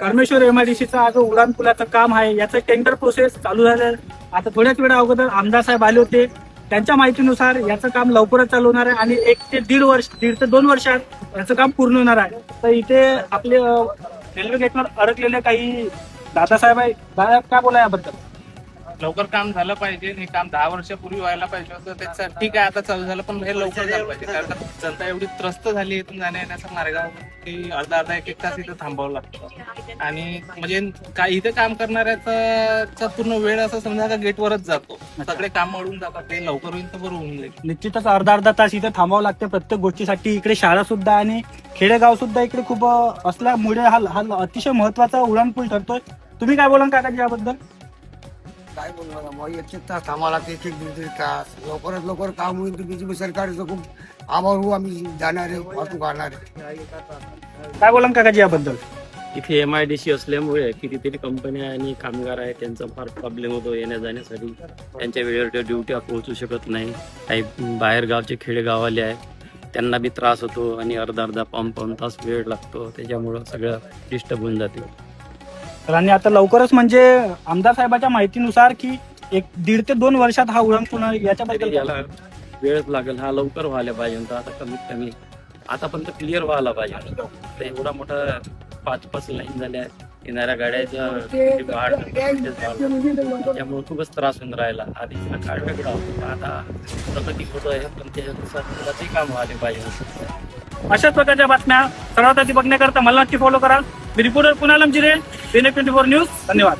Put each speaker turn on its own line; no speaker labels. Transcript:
कर्मेश्वर MIDCचा जो उडान पुलाचं काम आहे याचं टेंडर प्रोसेस चालू झालं. आता थोड्याच वेळा अगोदर आमदार साहेब आले होते. त्यांच्या माहितीनुसार याचं काम लवकरच चालू होणार आहे आणि 1 ते 1.5 ते 2 वर्षात याचं काम पूर्ण होणार आहे. तर इथे आपले रेल्वे गेटवर अडकलेले काही दादासाहेब आहे. दादा काय बोला याबद्दल?
लवकर काम झालं पाहिजे. हे काम 10 वर्षापूर्वी व्हायला पाहिजे होतं. त्याचं ठीक आहे आता चालू झालं, पण हे लवकर झालं पाहिजे. कारण जनता एवढी त्रस्त झाली इथून जाण्या येण्याचा मार्गावर की अर्धा 1 तास इथं थांबावं लागतं. आणि म्हणजे काय इथे काम करणाऱ्याचा पूर्ण वेळ असं समजा का गेटवरच जातो. सगळे काम मळून जातात. ते लवकर होईल तर बरं होऊन जाईल.
निश्चितच अर्धा तास इथे थांबावं लागते प्रत्येक गोष्टीसाठी. इकडे शाळा सुद्धा आणि खेडेगाव सुद्धा इकडे खूप असल्यामुळे हा अतिशय महत्वाचा उड्डाणपूल ठरतोय. तुम्ही काय बोला काकाजी याबद्दल?
काय बोलणार मग 1 तास थांबावं लागते, 1-1.5 तास. लवकरात लवकर काम होईल तर बीजेपी सरकारचं खूप आभार होऊ. आम्ही जाणार आहे, वाहतूक करणार आहे.
काय बोला काकाजी याबद्दल?
इथे MIDC असल्यामुळे कितीतरी कंपन्या आणि कामगार आहेत, त्यांचा फार प्रॉब्लेम होतो येण्या जाण्यासाठी. त्यांच्या वेळेवर ड्युट्या पोहोचू शकत नाही. काही बाहेर गावचे खेडेगावाले आहेत, त्यांना बी त्रास होतो आणि अर्धा पाऊण तास वेळ लागतो. त्याच्यामुळं सगळं डिस्टर्ब होऊन जाते.
आणि आता लवकरच म्हणजे आमदार साहेबांच्या माहितीनुसार की 1.5 ते 2 वर्षात हा उड्डाणपूल याच्याबद्दल
याला वेळच लागेल. हा लवकर व्हायला पाहिजे होता. आता कमीत कमी आतापर्यंत क्लिअर व्हायला पाहिजे. तर एवढा मोठा 5 लाईन झाल्या येणाऱ्या गाड्याच्या त्यामुळे खूपच त्रास होऊन राहिला. आधी काळ वेगळा होतो, आता प्रगती होत आहे, पण त्याच्यानुसार पुलाचंही काम व्हायला पाहिजे.
अशाच प्रकारच्या बातम्या सर्वात आधी बघण्याकरता मला नक्की फॉलो करा. मी रिपोर्टर कुणाल जिरे, BN24 न्यूज. धन्यवाद.